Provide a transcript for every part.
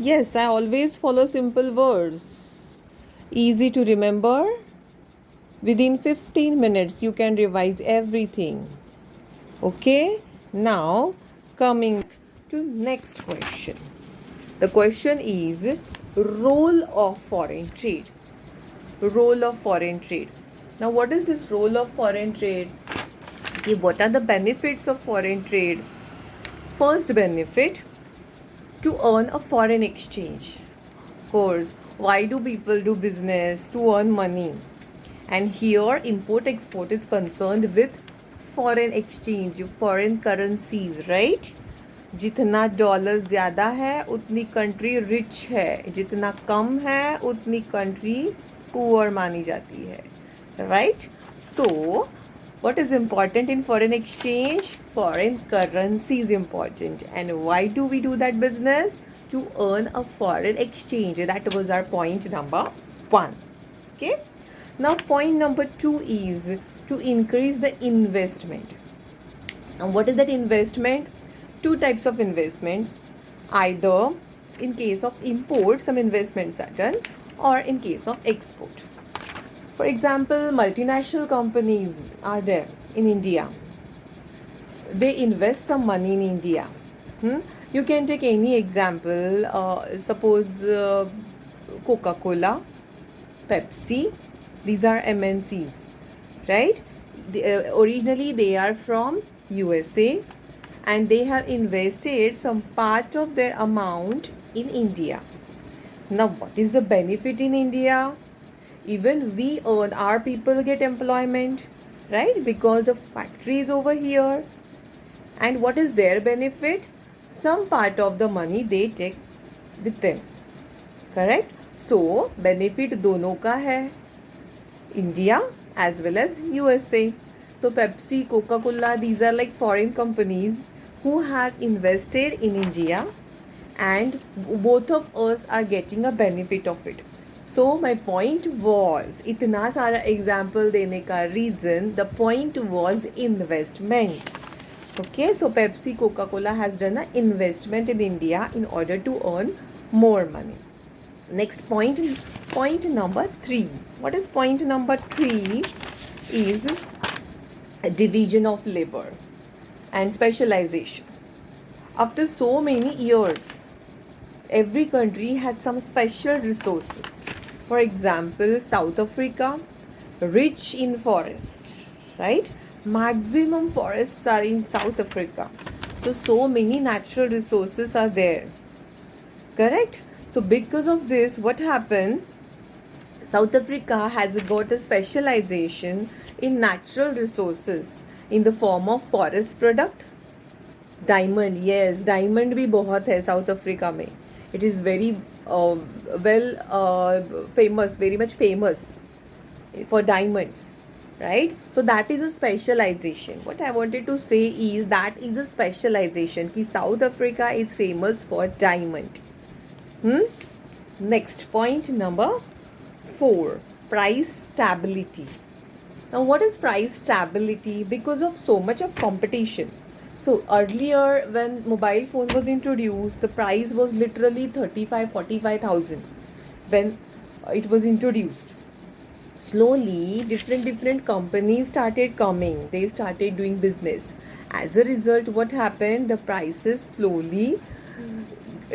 Yes, I always follow simple words. Easy to remember. Within 15 minutes, you can revise everything. Okay? Now, coming to next question. The question is role of foreign trade. Role of foreign trade. Now, what is this role of foreign trade? Okay, what are the benefits of foreign trade? First benefit, to earn a foreign exchange. Of course, why do people do business? To earn money. And here, import export is concerned with foreign exchange, foreign currencies, right? जितना dollar ज़्यादा है उतनी country rich है, जितना कम है उतनी country poor मानी जाती है, right? So what is important in foreign exchange? Foreign currency is important. And why do we do that business? To earn a foreign exchange. That was our point number 1. Okay. Now point number 2 is to increase the investment. And what is that investment? Two types of investments. Either in case of import, some investments are done, or in case of export. For example, multinational companies are there in India. They invest some money in India. You can take any example. Suppose Coca-Cola, Pepsi. These are MNCs, right? Originally, they are from USA, and they have invested some part of their amount in India. Now, what is the benefit in India? Even we earn, our people get employment, right? Because the factory is over here. And what is their benefit? Some part of the money they take with them. Correct? So, benefit दोनों का है. India as well as USA. So, Pepsi, Coca-Cola, these are like foreign companies who has invested in India, and both of us are getting a benefit of it. So my point was, इतना सारा example देने का reason, the point was investment. Okay, so Pepsi, Coca-Cola has done an investment in India in order to earn more money. Next point number 3. What is point number 3? Is a division of labor and specialization. After so many years, every country had some special resources. For example, South Africa, rich in forest, right? Maximum forests are in South Africa. So many natural resources are there. Correct? So because of this, what happened? South Africa has got a specialization in natural resources in the form of forest product. Diamond, yes, diamond भी बहुत है South Africa में. It is very famous, very much famous for diamonds, right? So that is a specialization. What I wanted to say is that is a specialization कि South Africa is famous for diamond. Next point number 4, price stability. Now what is price stability? Because of so much of competition. So earlier when mobile phone was introduced, the price was literally 35,000-45,000 when it was introduced. Slowly different companies started coming. They started doing business. As a result, what happened? The prices slowly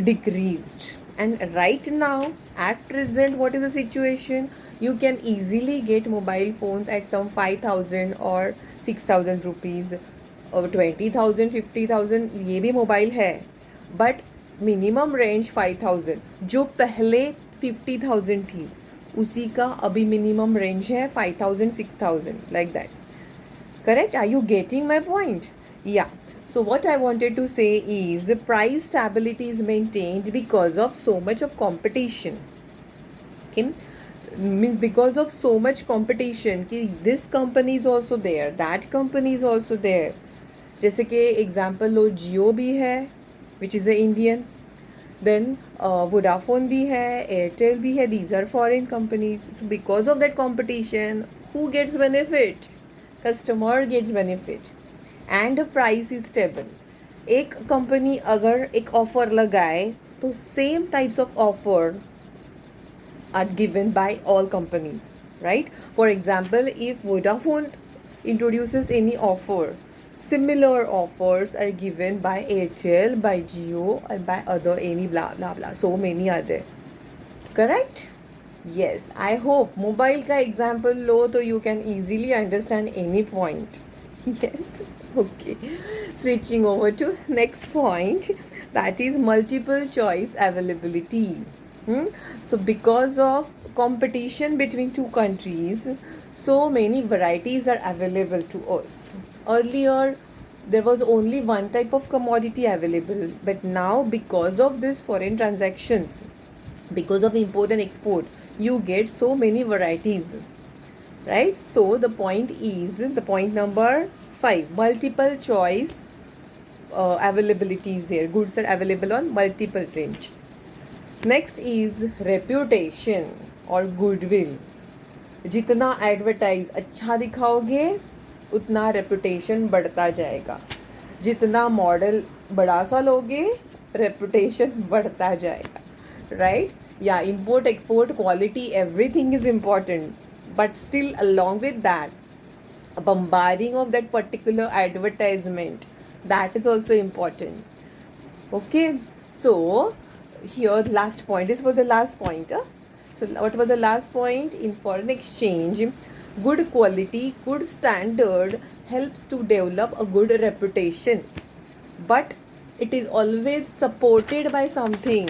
decreased. And right now, at present, what is the situation? You can easily get mobile phones at some 5,000 or 6,000 rupees. और 20,000 50,000 ये भी mobile है, but minimum range 5,000. जो पहले 50,000 थी उसी का अभी मिनिमम रेंज है 5,000 6,000, like that. Correct? Are you getting my point? Yeah. So what I wanted to say is price stability is maintained because of so much of competition. Okay? Means because of so much competition कि this company is also there, that company is also there. जैसे कि example लो, जियो भी है which is a Indian, then Vodafone भी है, एयरटेल भी है, these are foreign companies. Because of that competition, who gets benefit? Customer gets benefit and price is stable. एक company अगर एक ऑफर लगाए तो same types of offer are given by all companies, right? For example, if Vodafone introduces any offer, similar offers are given by Airtel, by Jio, and by other any blah blah blah. So many are there. Correct? Yes. I hope mobile का example लो तो you can easily understand any point. Yes. Okay. Switching over to next point, that is multiple choice availability. So because of competition between two countries, so many varieties are available to us. Earlier, there was only one type of commodity available, but now because of this foreign transactions, because of import and export, you get so many varieties, right? So the point is, the point number 5, multiple choice availability is there. Goods are available on multiple range. Next is reputation or goodwill. जितना advertise अच्छा दिखाओगे उतना reputation बढ़ता जाएगा. जितना model बड़ा सा लोगे रेपुटेशन बढ़ता जाएगा, राइट? या import export quality everything is important, but still along with that bombarding of that particular advertisement, that is also important. Okay, so here the last point, this was the last point. So what was the last point? In foreign exchange, good quality, good standard helps to develop a good reputation, but it is always supported by something,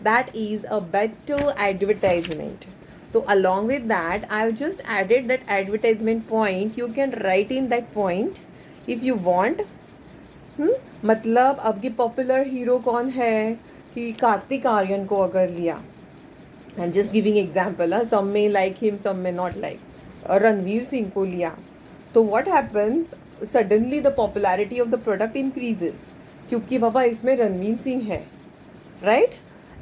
that is a better advertisement. So along with that, I have just added that advertisement point. You can write in that point if you want. मतलब आपकी popular hero कौन है कि कार्तिक आर्यन को अगर लिया, I am just giving example, some may like him some may not like, Ranveer Singh को लिया, तो what happens, suddenly the popularity of the product increases क्योंकि बाबा इसमें रणवीर सिंह है, right?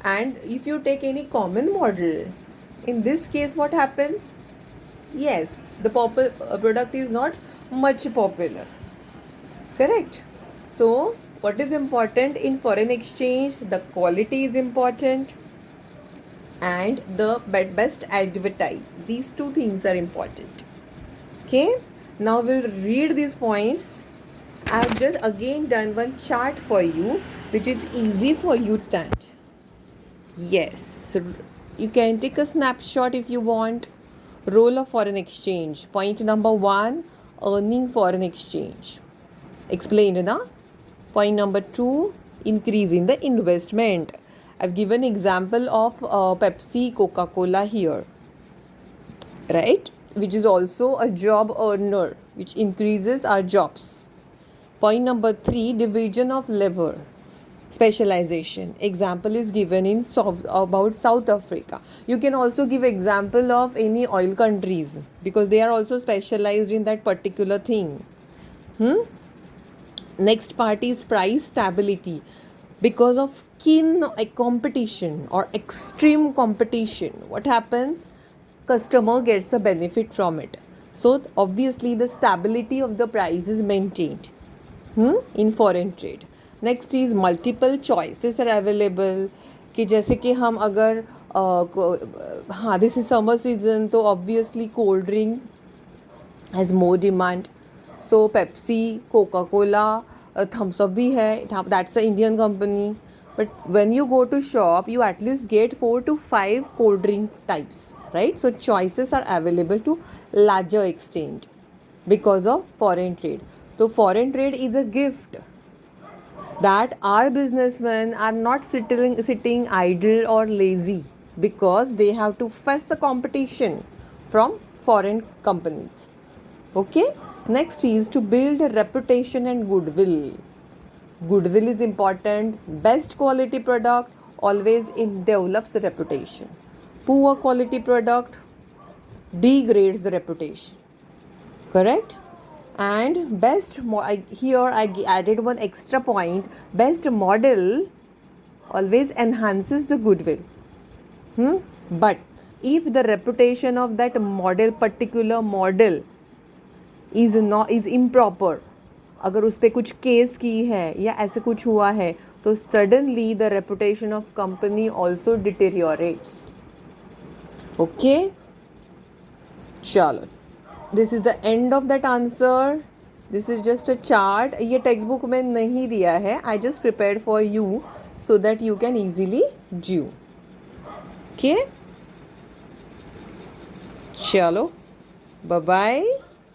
And if you take any common model, in this case what happens? Yes, the product is not much popular, correct? So what is important in foreign exchange? The quality is important and the best advertise. These two things are important. Okay, now we'll read these points. I have just again done one chart for you which is easy for you to stand. Yes, you can take a snapshot if you want. Role of foreign exchange. Point number 1, earning foreign exchange. Explained, na? Point number 2, increase in the investment. I've given example of Pepsi, Coca-Cola here, right? Which is also a job earner, which increases our jobs. Point number 3, division of labor. Specialization. Example is given in about South Africa. You can also give example of any oil countries because they are also specialized in that particular thing. Next part is price stability. Because of keen competition or extreme competition, what happens? Customer gets a benefit from it. So obviously the stability of the price is maintained in foreign trade. Next is multiple choices are available, कि जैसे कि हम अगर हाँ this is summer season तो obviously cold drink has more demand, so Pepsi, Coca Cola, Thums Up भी है, that's a Indian company, but when you go to shop you at least get 4 to 5 cold drink types, right? So choices are available to larger extent because of foreign trade. So foreign trade is a gift that our businessmen are not sitting idle or lazy because they have to face the competition from foreign companies. Okay, next is to build a reputation and goodwill. Goodwill is important. Best quality product always develops the reputation. Poor quality product degrades the reputation, correct? And here I added one extra point. Best model always enhances the goodwill. But if the reputation of that particular model is improper, अगर उस पर कुछ case की है या ऐसे कुछ हुआ है, तो suddenly the reputation of company also deteriorates. Okay, चलो, this is the end of that answer. This is just a chart. ये टेक्स्ट बुक में नहीं दिया है. I just prepared for you so that you can easily do. Okay, चलो, bye bye.